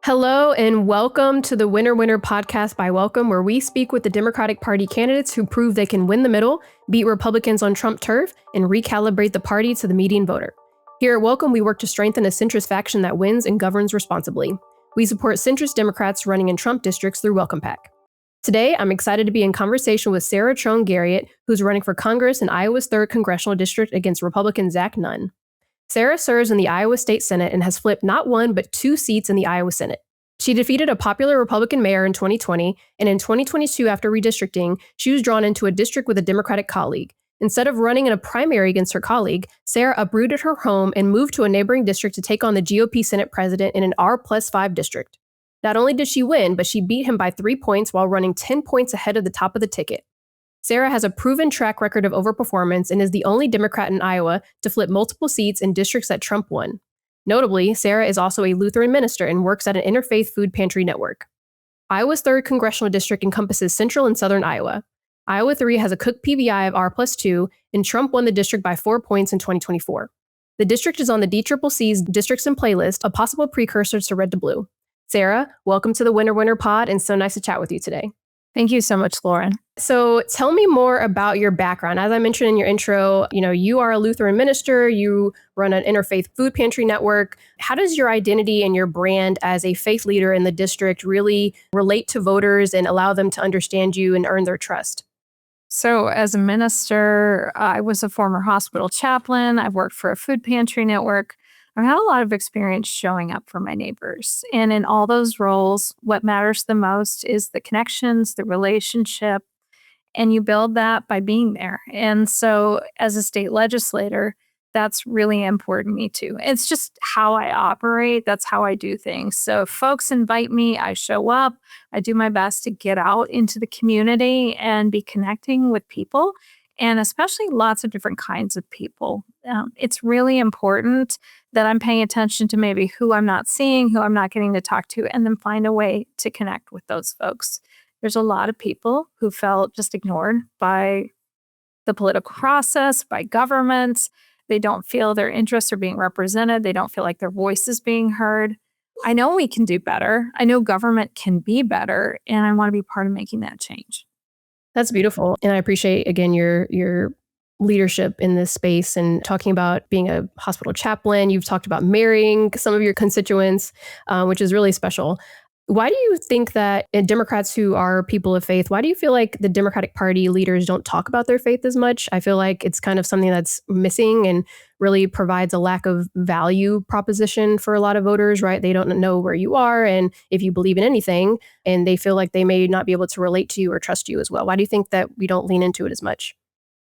Hello and welcome to the Winner Winner podcast by Welcome, where we speak with the Democratic Party candidates who prove they can win the middle, beat Republicans on Trump turf, and recalibrate the party to the median voter. Here at Welcome, we work to strengthen a centrist faction that wins and governs responsibly. We support centrist Democrats running in Trump districts through Welcome Pack. Today, I'm excited to be in conversation with Sarah Trone Garriott, who's running for Congress in Iowa's 3rd Congressional District against Republican Zach Nunn. Sarah serves in the Iowa State Senate and has flipped not one, but 2 seats in the Iowa Senate. She defeated a popular Republican mayor in 2020, and in 2022, after redistricting, she was drawn into a district with a Democratic colleague. Instead of running in a primary against her colleague, Sarah uprooted her home and moved to a neighboring district to take on the GOP Senate president in an R+5 district. Not only did she win, but she beat him by 3 points while running 10 points ahead of the top of the ticket. Sarah has a proven track record of overperformance and is the only Democrat in Iowa to flip multiple seats in districts that Trump won. Notably, Sarah is also a Lutheran minister and works at an interfaith food pantry network. Iowa's 3rd Congressional District encompasses central and southern Iowa. Iowa 3 has a Cook PVI of R+2, and Trump won the district by 4 points in 2024. The district is on the DCCC's Districts and Playlist, a possible precursor to Red to Blue. Sarah, welcome to the Winner Winner Pod, and so nice to chat with you today. Thank you so much, Lauren. So tell me more about your background. As I mentioned in your intro, you are a Lutheran minister, you run an interfaith food pantry network. How does your identity and your brand as a faith leader in the district really relate to voters and allow them to understand you and earn their trust? So as a minister, I was a former hospital chaplain. I've worked for a food pantry network. I've had a lot of experience showing up for my neighbors. And in all those roles, what matters the most is the connections, the relationship, and you build that by being there. And so as a state legislator, that's really important to me too. It's just how I operate. That's how I do things. So if folks invite me, I show up. I do my best to get out into the community and be connecting with people, and especially lots of different kinds of people. It's really important that I'm paying attention to maybe who I'm not seeing, who I'm not getting to talk to, and then find a way to connect with those folks. There's a lot of people who felt just ignored by the political process, by governments. They don't feel their interests are being represented. They don't feel like their voice is being heard. I know we can do better. I know government can be better, and I want to be part of making that change. That's beautiful. And I appreciate, again, your leadership in this space and talking about being a hospital chaplain. You've talked about marrying some of your constituents, which is really special. Why do you think that Democrats who are people of faith, why do you feel like the Democratic Party leaders don't talk about their faith as much? I feel like it's kind of something that's missing and really provides a lack of value proposition for a lot of voters, right? They don't know where you are and if you believe in anything, and they feel like they may not be able to relate to you or trust you as well. Why do you think that we don't lean into it as much?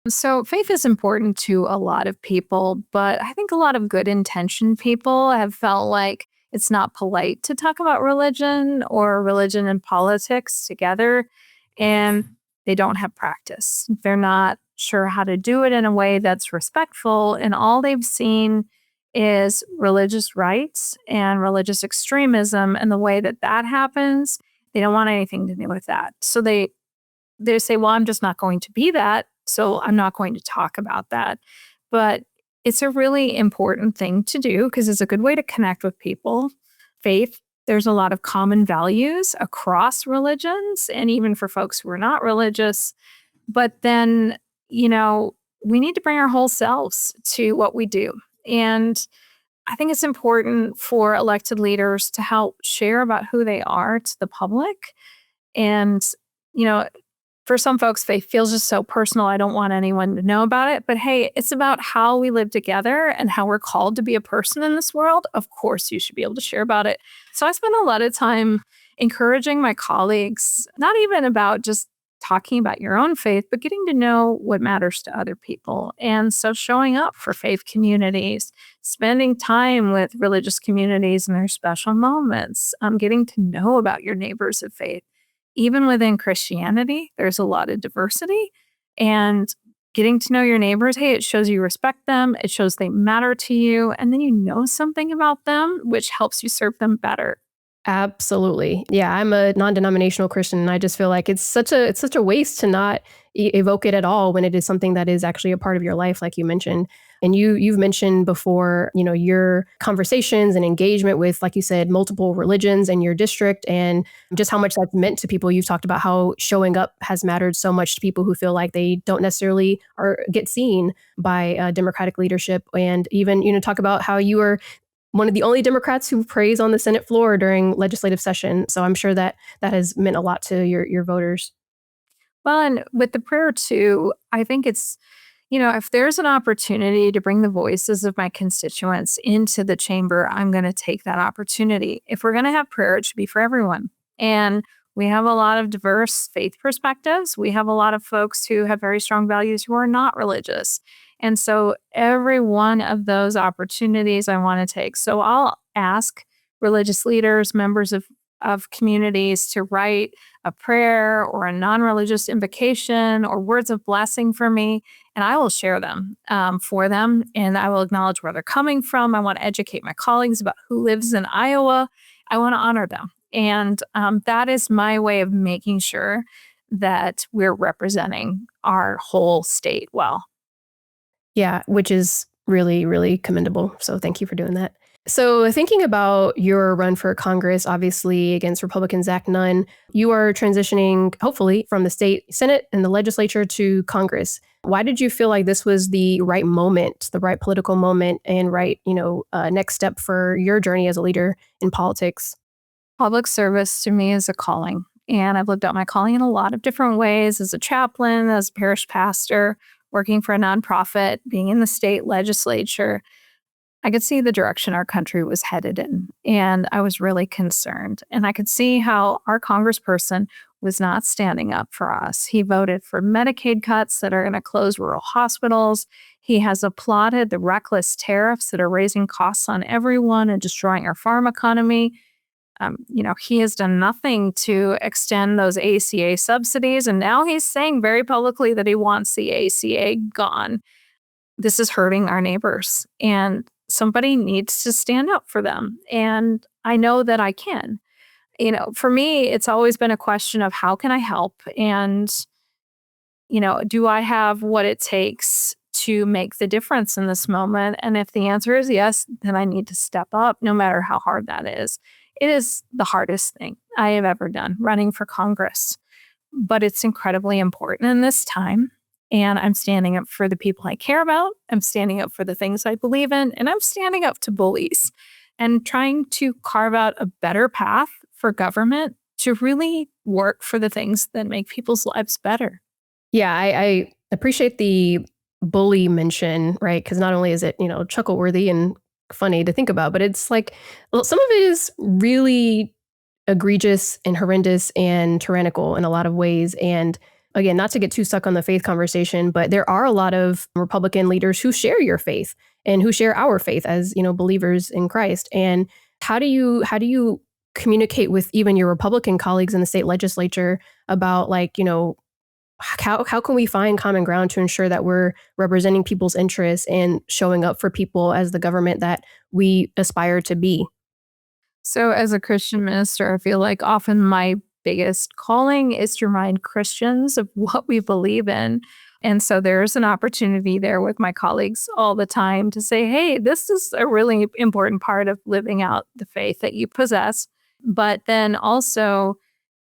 So faith is important to a lot of people, but I think a lot of good intentioned people have felt like it's not polite to talk about religion or religion and politics together, and they don't have practice. They're not sure how to do it in a way that's respectful, and all they've seen is religious rights and religious extremism, and the way that that happens, they don't want anything to do with that. So they say, well, I'm just not going to be that, so I'm not going to talk about that. But it's a really important thing to do because it's a good way to connect with people. Faith, there's a lot of common values across religions and even for folks who are not religious. But then, we need to bring our whole selves to what we do. And I think it's important for elected leaders to help share about who they are to the public. And, for some folks, faith feels just so personal. I don't want anyone to know about it. But hey, it's about how we live together and how we're called to be a person in this world. Of course, you should be able to share about it. So I spend a lot of time encouraging my colleagues, not even about just talking about your own faith, but getting to know what matters to other people. And so showing up for faith communities, spending time with religious communities in their special moments, getting to know about your neighbors of faith. Even within Christianity, there's a lot of diversity, and getting to know your neighbors, hey, it shows you respect them, it shows they matter to you, and then you know something about them, which helps you serve them better. Absolutely. Yeah, I'm a non-denominational Christian, and I just feel like it's such a waste to not evoke it at all when it is something that is actually a part of your life, like you mentioned. And you've mentioned before, your conversations and engagement with, like you said, multiple religions in your district, and just how much that's meant to people. You've talked about how showing up has mattered so much to people who feel like they don't necessarily or get seen by Democratic leadership, and even talk about how you were one of the only Democrats who prays on the Senate floor during legislative session. So I'm sure that that has meant a lot to your voters. Well, and with the prayer too, I think it's, if there's an opportunity to bring the voices of my constituents into the chamber, I'm going to take that opportunity. If we're going to have prayer, it should be for everyone. And we have a lot of diverse faith perspectives. We have a lot of folks who have very strong values who are not religious. And so every one of those opportunities I want to take. So I'll ask religious leaders, members of communities to write a prayer or a non religious invocation or words of blessing for me, and I will share them for them. And I will acknowledge where they're coming from. I want to educate my colleagues about who lives in Iowa. I want to honor them. And that is my way of making sure that we're representing our whole state well. Yeah, which is really, really commendable. So thank you for doing that. So, thinking about your run for Congress, obviously against Republican Zach Nunn, you are transitioning, hopefully, from the state Senate and the legislature to Congress. Why did you feel like this was the right moment, the right political moment, and right, next step for your journey as a leader in politics? Public service to me is a calling. And I've lived out my calling in a lot of different ways as a chaplain, as a parish pastor, working for a nonprofit, being in the state legislature. I could see the direction our country was headed in, and I was really concerned. And I could see how our congressperson was not standing up for us. He voted for Medicaid cuts that are going to close rural hospitals. He has applauded the reckless tariffs that are raising costs on everyone and destroying our farm economy. He has done nothing to extend those ACA subsidies, and now he's saying very publicly that he wants the ACA gone. This is hurting our neighbors, and somebody needs to stand up for them. And I know that I can. For me, it's always been a question of how can I help? And, do I have what it takes to make the difference in this moment? And if the answer is yes, then I need to step up, no matter how hard that is. It is the hardest thing I have ever done, running for Congress, but it's incredibly important in this time. And I'm standing up for the people I care about. I'm standing up for the things I believe in, and I'm standing up to bullies and trying to carve out a better path for government to really work for the things that make people's lives better. Yeah, I appreciate the bully mention, right? Because not only is it, chuckle worthy and funny to think about, but it's like, well, some of it is really egregious and horrendous and tyrannical in a lot of ways. And again, not to get too stuck on the faith conversation, but there are a lot of Republican leaders who share your faith and who share our faith as, believers in Christ. And how do you communicate with even your Republican colleagues in the state legislature about, like, how can we find common ground to ensure that we're representing people's interests and showing up for people as the government that we aspire to be? So, as a Christian minister, I feel like often my biggest calling is to remind Christians of what we believe in. And so there's an opportunity there with my colleagues all the time to say, hey, this is a really important part of living out the faith that you possess. But then also,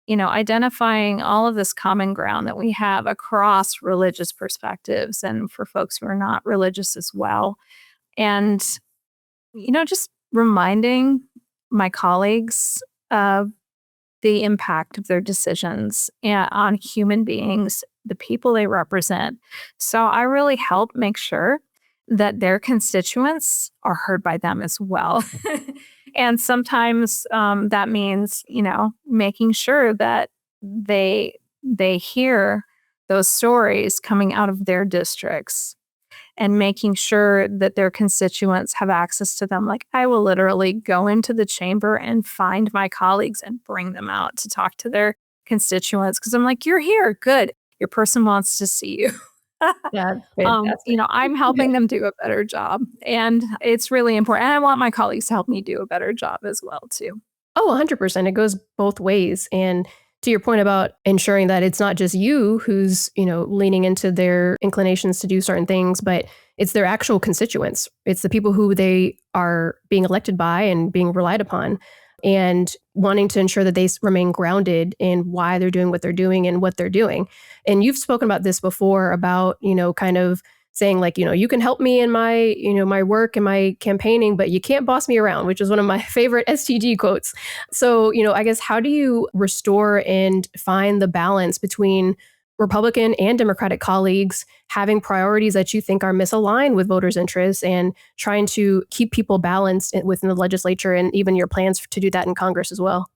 identifying all of this common ground that we have across religious perspectives and for folks who are not religious as well. And, just reminding my colleagues of the impact of their decisions on human beings, the people they represent. So I really help make sure that their constituents are heard by them as well. And sometimes that means, making sure that they hear those stories coming out of their districts and making sure that their constituents have access to them. Like, I will literally go into the chamber and find my colleagues and bring them out to talk to their constituents because I'm like, you're here. Good. Your person wants to see you. Yeah, fantastic. I'm helping them do a better job. And it's really important. And I want my colleagues to help me do a better job as well, too. Oh, 100%. It goes both ways. And to your point about ensuring that it's not just you who's, leaning into their inclinations to do certain things, but it's their actual constituents. It's the people who they are being elected by and being relied upon, and wanting to ensure that they remain grounded in why they're doing what they're doing and what they're doing. And you've spoken about this before about, kind of saying like, you can help me in my, my work and my campaigning, but you can't boss me around, which is one of my favorite STG quotes. So, I guess how do you restore and find the balance between Republican and Democratic colleagues having priorities that you think are misaligned with voters' interests and trying to keep people balanced within the legislature and even your plans to do that in Congress as well?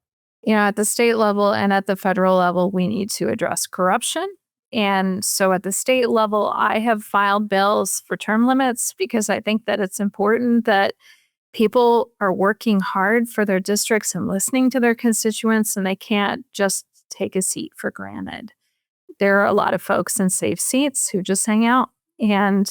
At the state level and at the federal level, we need to address corruption. And so at the state level, I have filed bills for term limits because I think that it's important that people are working hard for their districts and listening to their constituents, and they can't just take a seat for granted. There are a lot of folks in safe seats who just hang out, and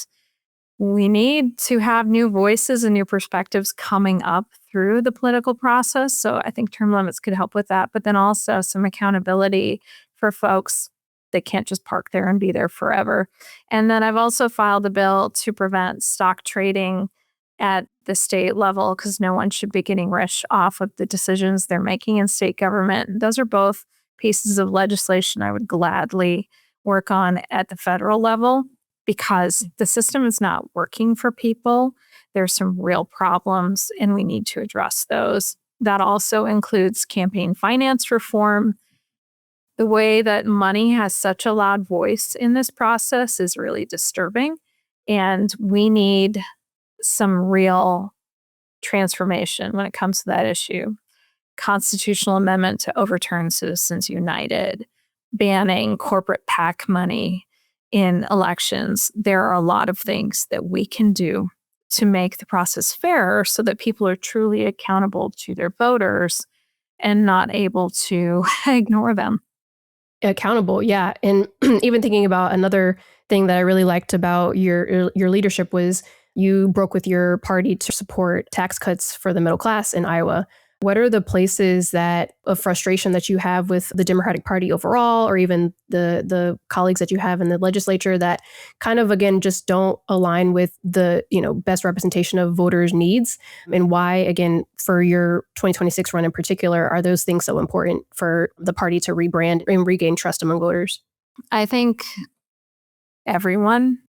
we need to have new voices and new perspectives coming up through the political process. So I think term limits could help with that, but then also some accountability for folks that can't just park there and be there forever. And then I've also filed a bill to prevent stock trading at the state level because no one should be getting rich off of the decisions they're making in state government. Those are both pieces of legislation I would gladly work on at the federal level because the system is not working for people. There's some real problems, and we need to address those. That also includes campaign finance reform. The way that money has such a loud voice in this process is really disturbing, and we need some real transformation when it comes to that issue. Constitutional amendment to overturn Citizens United, banning corporate PAC money in elections. There are a lot of things that we can do to make the process fairer so that people are truly accountable to their voters and not able to ignore them. Accountable, yeah. And even thinking about another thing that I really liked about your leadership was you broke with your party to support tax cuts for the middle class in Iowa. What are the places that of frustration that you have with the Democratic Party overall, or even the colleagues that you have in the legislature that kind of again just don't align with the best representation of voters' needs, and why again for your 2026 run in particular are those things so important for the party to rebrand and regain trust among voters? I think everyone,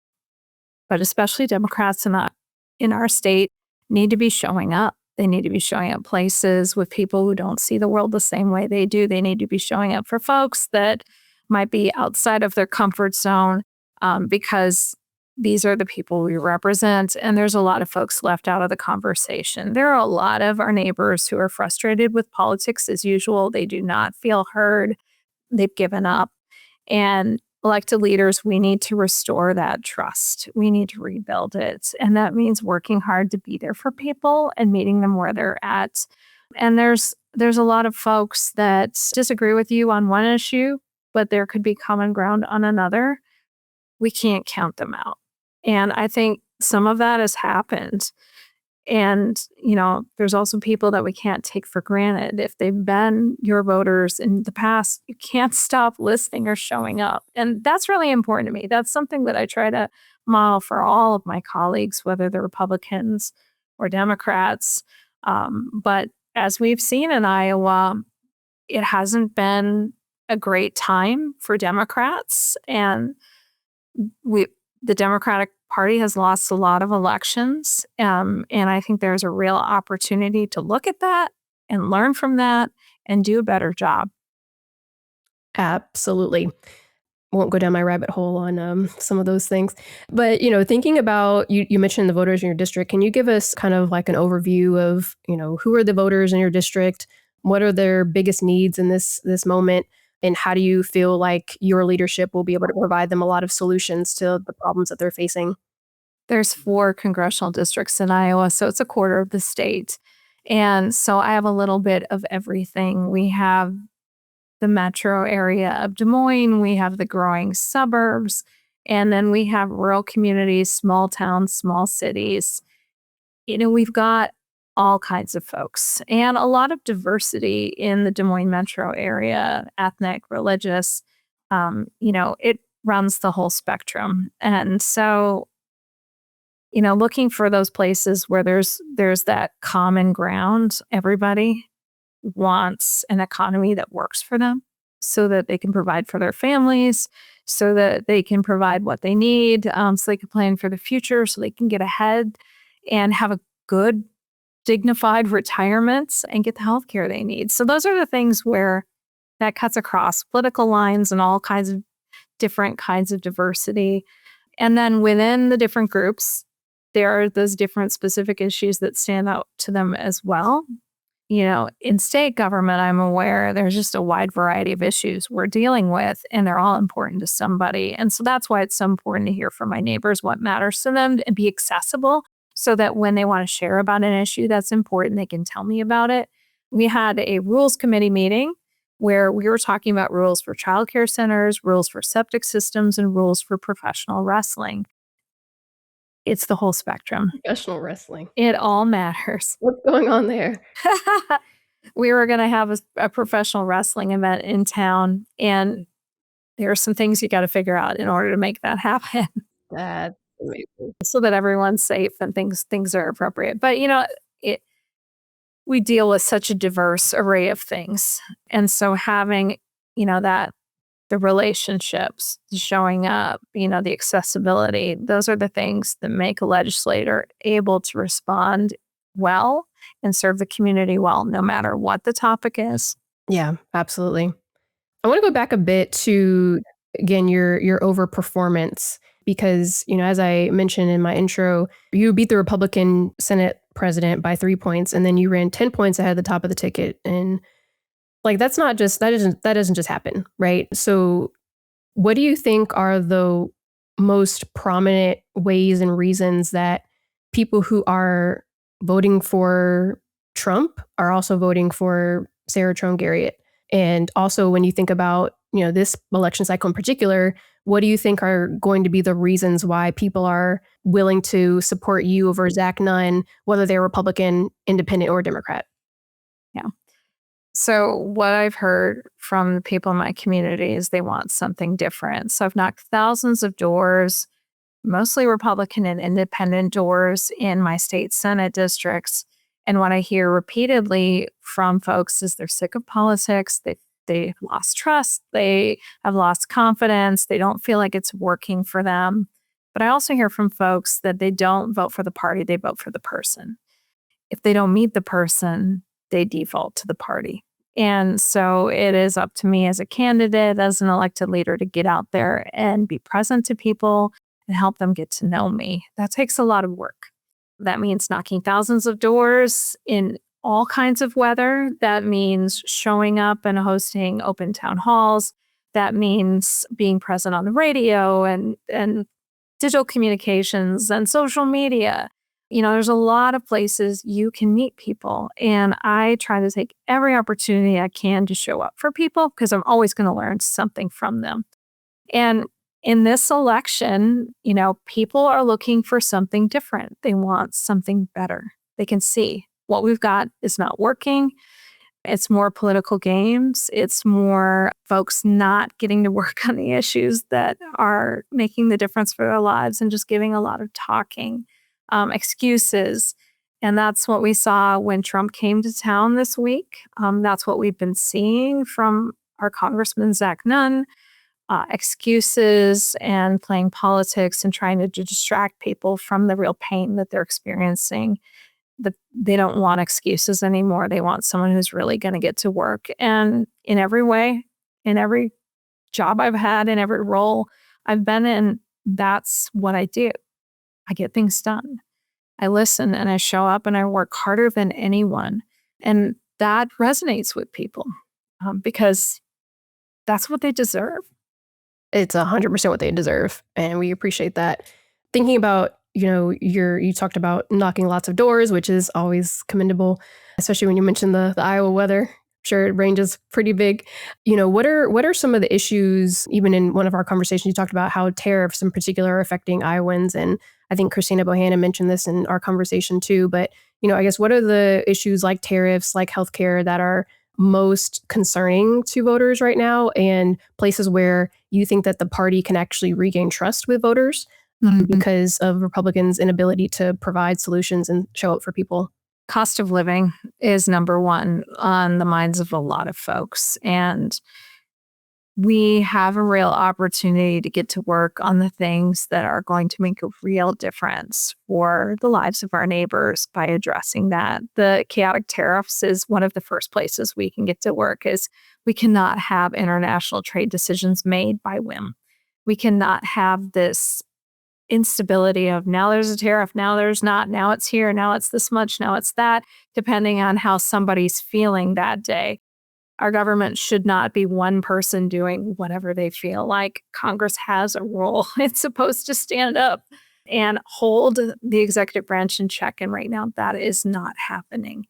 but especially Democrats in our state, need to be showing up. They need to be showing up places with people who don't see the world the same way they do. They need to be showing up for folks that might be outside of their comfort zone because these are the people we represent. And there's a lot of folks left out of the conversation. There are a lot of our neighbors who are frustrated with politics as usual. They do not feel heard. They've given up. And elected leaders, we need to restore that trust. We need to rebuild it. And that means working hard to be there for people and meeting them where they're at. And there's a lot of folks that disagree with you on one issue, but there could be common ground on another. We can't count them out. And I think some of that has happened. And, there's also people that we can't take for granted. If they've been your voters in the past, you can't stop listening or showing up. And that's really important to me. That's something that I try to model for all of my colleagues, whether they're Republicans or Democrats. But as we've seen in Iowa, it hasn't been a great time for Democrats. And the Democratic Party has lost a lot of elections. And I think there's a real opportunity to look at that and learn from that and do a better job. Absolutely. Won't go down my rabbit hole on some of those things. But, thinking about, you mentioned the voters in your district. Can you give us kind of like an overview of, who are the voters in your district? What are their biggest needs in this moment? And how do you feel like your leadership will be able to provide them a lot of solutions to the problems that they're facing? There's 4 congressional districts in Iowa, so it's a quarter of the state. And so I have a little bit of everything. We have the metro area of Des Moines, we have the growing suburbs, and then we have rural communities, small towns, small cities. We've got all kinds of folks and a lot of diversity in the Des Moines metro area, ethnic, religious. It runs the whole spectrum. And so, looking for those places where there's that common ground, everybody wants an economy that works for them so that they can provide for their families, so that they can provide what they need, so they can plan for the future, so they can get ahead and have a good, dignified retirement and get the health care they need. So those are the things where that cuts across political lines and all kinds of different kinds of diversity. And then within the different groups, there are those different specific issues that stand out to them as well. In state government, I'm aware there's just a wide variety of issues we're dealing with, and they're all important to somebody. And so that's why it's so important to hear from my neighbors what matters to them and be accessible so that when they want to share about an issue that's important, they can tell me about it. We had a rules committee meeting where we were talking about rules for childcare centers, rules for septic systems, and rules for professional wrestling. It's the whole spectrum. Professional wrestling. It all matters. What's going on there? We were going to have a professional wrestling event in town, and there are some things you got to figure out in order to make that happen. That's amazing. So that everyone's safe and things are appropriate. But we deal with such a diverse array of things, and so having that the relationships, showing up, the accessibility, those are the things that make a legislator able to respond well and serve the community well, no matter what the topic is. Yeah, absolutely. I want to go back a bit to, again, your overperformance, because, as I mentioned in my intro, you beat the Republican Senate president by 3 points, and then you ran 10 points ahead of the top of the ticket. And that doesn't just happen, right? So what do you think are the most prominent ways and reasons that people who are voting for Trump are also voting for Sarah Trone Garriott? And also, when you think about, this election cycle in particular, what do you think are going to be the reasons why people are willing to support you over Zach Nunn, whether they're Republican, Independent, or Democrat? Yeah. So what I've heard from the people in my community is they want something different. So I've knocked thousands of doors, mostly Republican and Independent doors in my state Senate districts. And what I hear repeatedly from folks is they're sick of politics. They've lost trust. They have lost confidence. They don't feel like it's working for them. But I also hear from folks that they don't vote for the party, they vote for the person. If they don't meet the person, they default to the party. And so it is up to me as a candidate, as an elected leader, to get out there and be present to people and help them get to know me. That takes a lot of work. That means knocking thousands of doors in all kinds of weather. That means showing up and hosting open town halls. That means being present on the radio and digital communications and social media. There's a lot of places you can meet people. And I try to take every opportunity I can to show up for people because I'm always going to learn something from them. And in this election, people are looking for something different. They want something better. They can see what we've got is not working. It's more political games. It's more folks not getting to work on the issues that are making the difference for their lives and just giving a lot of talking. Excuses. And that's what we saw when Trump came to town this week. That's what we've been seeing from our Congressman Zach Nunn. Excuses and playing politics and trying to distract people from the real pain that they're experiencing. They don't want excuses anymore. They want someone who's really going to get to work. And in every way, in every job I've had, in every role I've been in, that's what I do. I get things done. I listen and I show up and I work harder than anyone. And that resonates with people because that's what they deserve. It's 100% what they deserve. And we appreciate that. Thinking about, you talked about knocking lots of doors, which is always commendable, especially when you mentioned the Iowa weather. sure it ranges pretty big. What are some of the issues, even in one of our conversations, you talked about how tariffs in particular are affecting Iowans. And I think Christina Bohannon mentioned this in our conversation too. But, I guess what are the issues like tariffs, like healthcare that are most concerning to voters right now, and places where you think that the party can actually regain trust with voters because of Republicans' inability to provide solutions and show up for people? Cost of living is number one on the minds of a lot of folks. And we have a real opportunity to get to work on the things that are going to make a real difference for the lives of our neighbors by addressing that. The chaotic tariffs is one of the first places we can get to work. Is we cannot have international trade decisions made by whim. We cannot have this instability of now there's a tariff, now there's not, now it's here, now it's this much, now it's that, depending on how somebody's feeling that day. Our government should not be one person doing whatever they feel like. Congress has a role. It's supposed to stand up and hold the executive branch in check. And right now, that is not happening.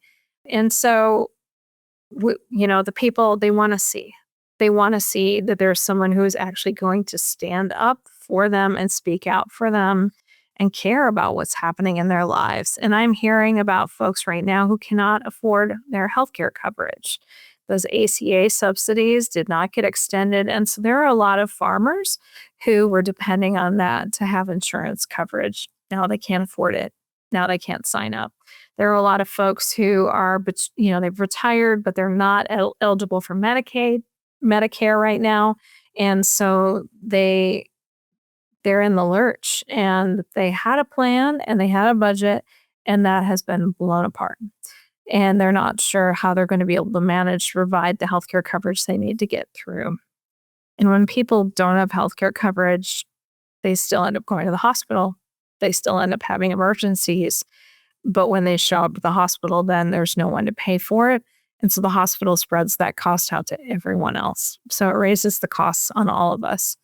And so, the people, they want to see. They want to see that there's someone who is actually going to stand up for them and speak out for them and care about what's happening in their lives. And I'm hearing about folks right now who cannot afford their healthcare coverage. Those ACA subsidies did not get extended. And so there are a lot of farmers who were depending on that to have insurance coverage. Now they can't afford it. Now they can't sign up. There are a lot of folks who are, they've retired, but they're not eligible for Medicare right now. And so they're in the lurch, and they had a plan and they had a budget, and that has been blown apart. And they're not sure how they're going to be able to manage to provide the healthcare coverage they need to get through. And when people don't have healthcare coverage, they still end up going to the hospital. They still end up having emergencies. But when they show up at the hospital, then there's no one to pay for it. And so the hospital spreads that cost out to everyone else. So it raises the costs on all of us.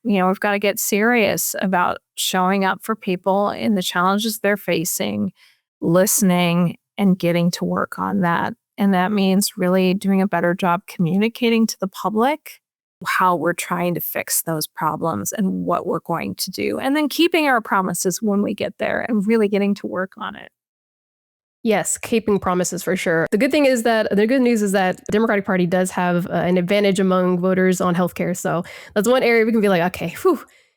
We've got to get serious about showing up for people in the challenges they're facing, listening, and getting to work on that. And that means really doing a better job communicating to the public how we're trying to fix those problems and what we're going to do. And then keeping our promises when we get there and really getting to work on it. Yes, keeping promises for sure. The good news is that the Democratic Party does have an advantage among voters on healthcare. So that's one area we can be like, okay,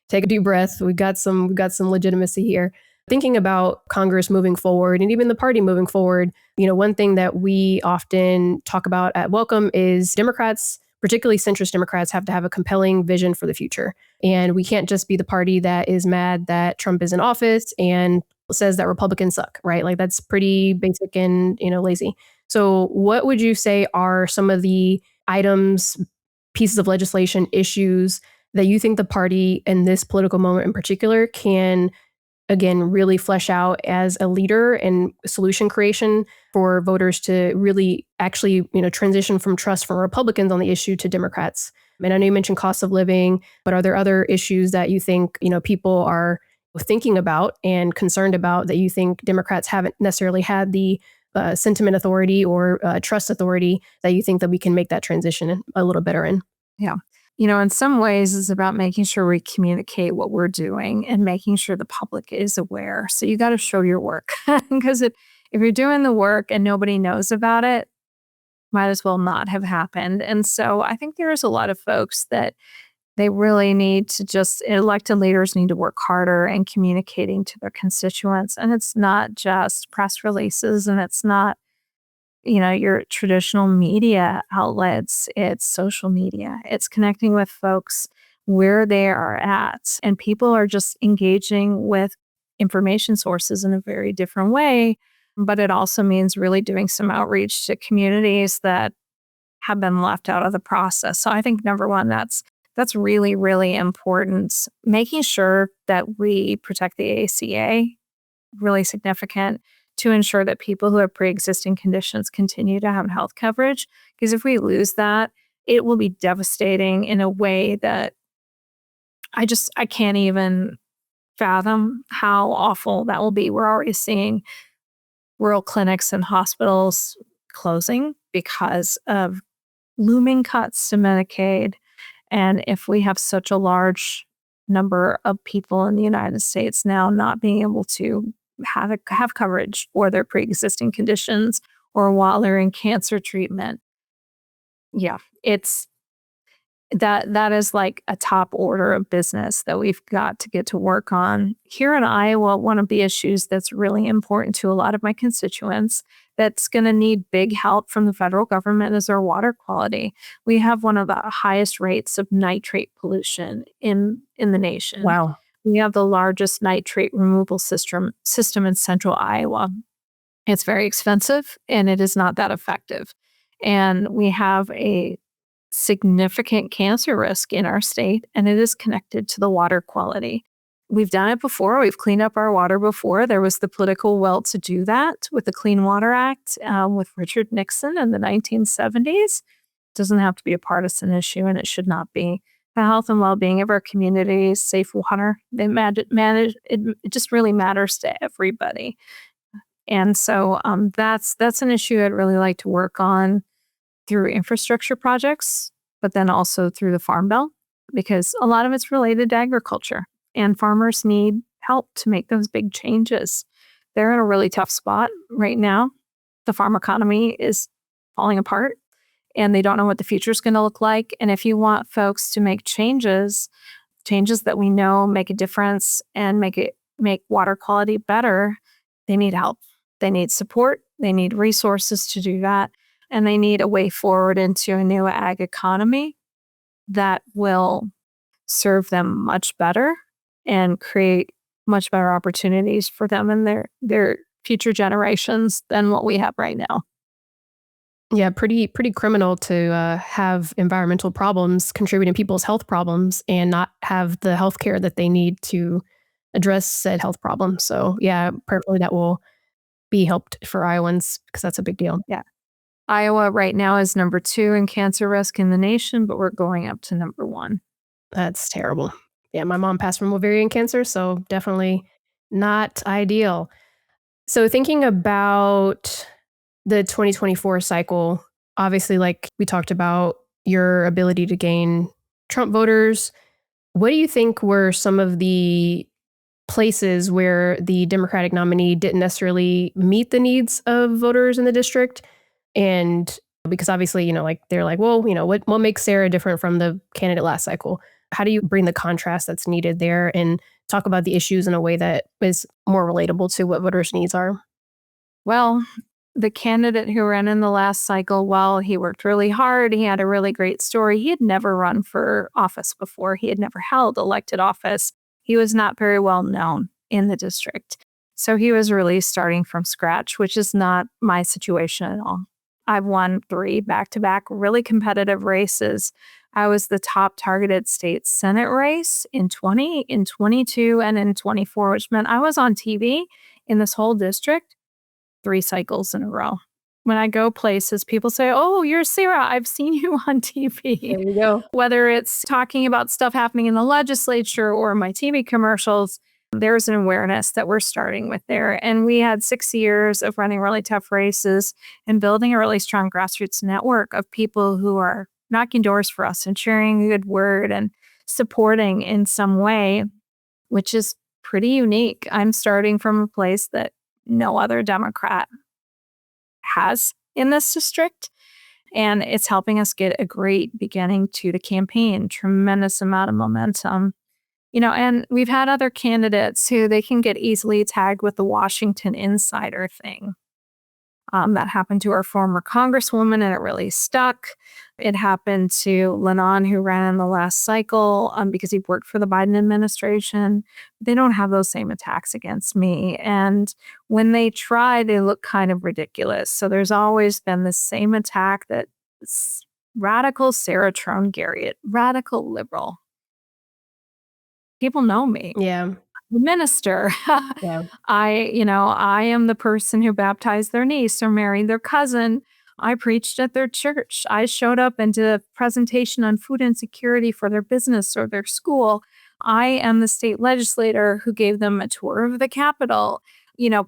take a deep breath. We got some legitimacy here. Thinking about Congress moving forward and even the party moving forward, one thing that we often talk about at Welcome is Democrats, particularly centrist Democrats, have to have a compelling vision for the future. And we can't just be the party that is mad that Trump is in office and says that Republicans suck, right? Like that's pretty basic and, lazy. So what would you say are some of the items, pieces of legislation, issues that you think the party in this political moment in particular can, again, really flesh out as a leader and solution creation for voters to really actually, transition from trust from Republicans on the issue to Democrats? And I know you mentioned cost of living, but are there other issues that you think, people are thinking about and concerned about that you think Democrats haven't necessarily had the sentiment authority or trust authority that you think that we can make that transition a little better in? Yeah. In some ways, it's about making sure we communicate what we're doing and making sure the public is aware. So you got to show your work because if you're doing the work and nobody knows about it, might as well not have happened. And so I think there's a lot of folks that they really need to elected leaders need to work harder in communicating to their constituents. And it's not just press releases, and it's not your traditional media outlets. It's social media. It's connecting with folks where they are at. And people are just engaging with information sources in a very different way. But it also means really doing some outreach to communities that have been left out of the process. So I think number one, that's really, really important. Making sure that we protect the ACA, really significant, to ensure that people who have pre-existing conditions continue to have health coverage. Because if we lose that, it will be devastating in a way that I can't even fathom how awful that will be. We're already seeing rural clinics and hospitals closing because of looming cuts to Medicaid. And if we have such a large number of people in the United States now not being able to have coverage for their pre-existing conditions or while they're in cancer treatment, yeah, it's that is like a top order of business that we've got to get to work on. Here in Iowa, one of the issues that's really important to a lot of my constituents that's going to need big help from the federal government is our water quality. We have one of the highest rates of nitrate pollution in the nation. Wow. We have the largest nitrate removal system in central Iowa. It's very expensive and it is not that effective. And we have a significant cancer risk in our state, and it is connected to the water quality. We've done it before. We've cleaned up our water before. There was the political will to do that with the Clean Water Act with Richard Nixon in the 1970s. It doesn't have to be a partisan issue, and it should not be. The health and well-being of our communities, safe water, it just really matters to everybody. And so that's an issue I'd really like to work on through infrastructure projects, but then also through the Farm Bill, because a lot of it's related to agriculture and farmers need help to make those big changes. They're in a really tough spot right now. The farm economy is falling apart and they don't know what the future is going to look like. And if you want folks to make changes that we know make a difference and make water quality better, they need help. They need support. They need resources to do that. And they need a way forward into a new ag economy that will serve them much better and create much better opportunities for them and their future generations than what we have right now. Yeah, pretty criminal to have environmental problems contributing to people's health problems and not have the health care that they need to address said health problems. So yeah, prayerfully that will be helped for Iowans because that's a big deal. Yeah. Iowa right now is number 2 in cancer risk in the nation, but we're going up to number 1. That's terrible. Yeah, my mom passed from ovarian cancer, so definitely not ideal. So thinking about the 2024 cycle, obviously, like we talked about your ability to gain Trump voters. What do you think were some of the places where the Democratic nominee didn't necessarily meet the needs of voters in the district? And because obviously, like they're like, well, what makes Sarah different from the candidate last cycle? How do you bring the contrast that's needed there and talk about the issues in a way that is more relatable to what voters' needs are? Well, the candidate who ran in the last cycle, while he worked really hard, he had a really great story. He had never run for office before. He had never held elected office. He was not very well known in the district. So he was really starting from scratch, which is not my situation at all. I've won 3 back-to-back really competitive races. I was the top targeted state Senate race in 20, in 22, and in 24, which meant I was on TV in this whole district 3 cycles in a row. When I go places, people say, "Oh, you're Sarah. I've seen you on TV." There you go. Whether it's talking about stuff happening in the legislature or my TV commercials, there's an awareness that we're starting with there. And we had 6 years of running really tough races and building a really strong grassroots network of people who are knocking doors for us and sharing a good word and supporting in some way, which is pretty unique. I'm starting from a place that no other Democrat has in this district. And it's helping us get a great beginning to the campaign, tremendous amount of momentum. And we've had other candidates who they can get easily tagged with the Washington insider thing. That happened to our former congresswoman and it really stuck. It happened to Lennon, who ran in the last cycle because he worked for the Biden administration. They don't have those same attacks against me. And when they try, they look kind of ridiculous. So there's always been the same attack that radical Sarah Trone Garriott, radical liberal. People know me. Yeah. The minister. Yeah. I am the person who baptized their niece or married their cousin. I preached at their church. I showed up and did a presentation on food insecurity for their business or their school. I am the state legislator who gave them a tour of the Capitol.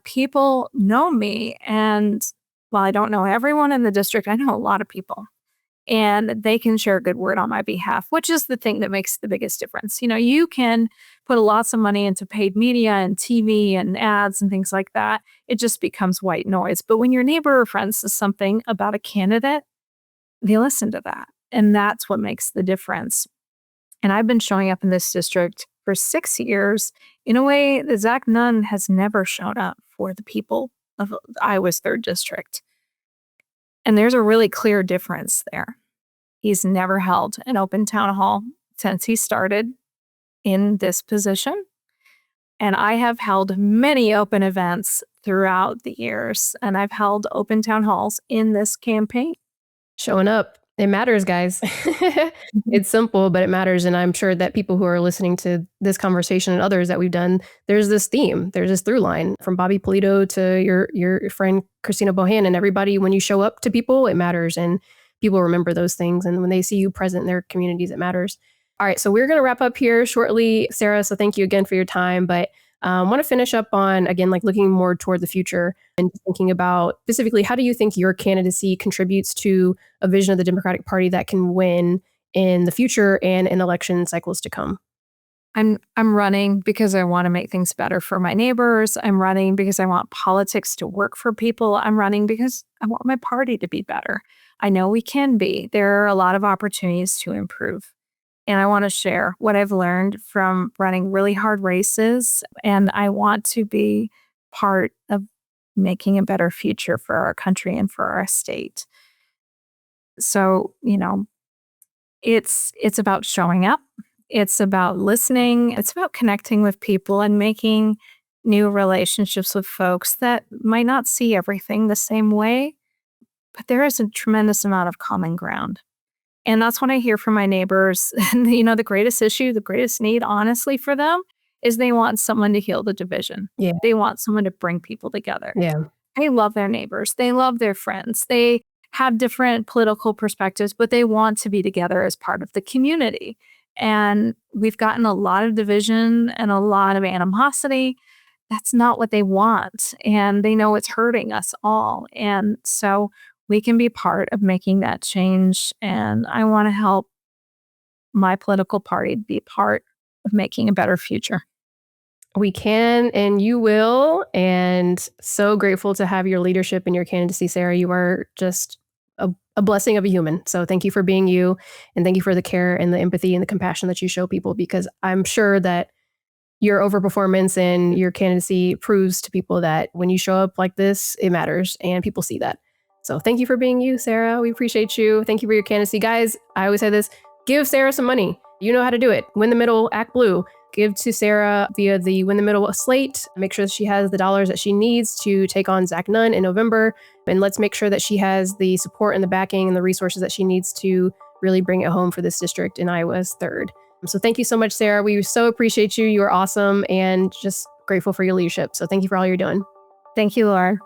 People know me and while I don't know everyone in the district, I know a lot of people. And they can share a good word on my behalf, which is the thing that makes the biggest difference. You can put lots of money into paid media and TV and ads and things like that. It just becomes white noise. But when your neighbor or friend says something about a candidate, they listen to that. And that's what makes the difference. And I've been showing up in this district for 6 years in a way that Zach Nunn has never shown up for the people of Iowa's 3rd district. And there's a really clear difference there. He's never held an open town hall since he started in this position. And I have held many open events throughout the years, and I've held open town halls in this campaign. Showing up. It matters, guys. It's simple, but it matters. And I'm sure that people who are listening to this conversation and others that we've done, there's this theme, there's this through line from Bobby Polito to your friend Christina Bohannon. Everybody, when you show up to people, it matters. And people remember those things. And when they see you present in their communities, it matters. All right. So we're going to wrap up here shortly, Sarah. So thank you again for your time. But I want to finish up on, again, like looking more toward the future and thinking about specifically, how do you think your candidacy contributes to a vision of the Democratic Party that can win in the future and in election cycles to come? I'm running because I want to make things better for my neighbors. I'm running because I want politics to work for people. I'm running because I want my party to be better. I know we can be. There are a lot of opportunities to improve. And I want to share what I've learned from running really hard races. And I want to be part of making a better future for our country and for our state. So, it's about showing up. It's about listening. It's about connecting with people and making new relationships with folks that might not see everything the same way, but there is a tremendous amount of common ground. And that's what I hear from my neighbors. And, the greatest issue, the greatest need, honestly, for them is they want someone to heal the division. Yeah. They want someone to bring people together. Yeah. They love their neighbors. They love their friends. They have different political perspectives, but they want to be together as part of the community. And we've gotten a lot of division and a lot of animosity. That's not what they want. And they know it's hurting us all. And so we can be part of making that change. And I want to help my political party be part of making a better future. We can and you will. And so grateful to have your leadership and your candidacy, Sarah. You are just a blessing of a human. So thank you for being you. And thank you for the care and the empathy and the compassion that you show people, because I'm sure that your overperformance and your candidacy proves to people that when you show up like this, it matters and people see that. So thank you for being you, Sarah. We appreciate you. Thank you for your candidacy. Guys, I always say this, give Sarah some money. You know how to do it. Win the Middle, Act Blue. Give to Sarah via the Win the Middle slate. Make sure that she has the dollars that she needs to take on Zach Nunn in November. And let's make sure that she has the support and the backing and the resources that she needs to really bring it home for this district in Iowa's 3rd. So thank you so much, Sarah. We so appreciate you. You are awesome and just grateful for your leadership. So thank you for all you're doing. Thank you, Lauren.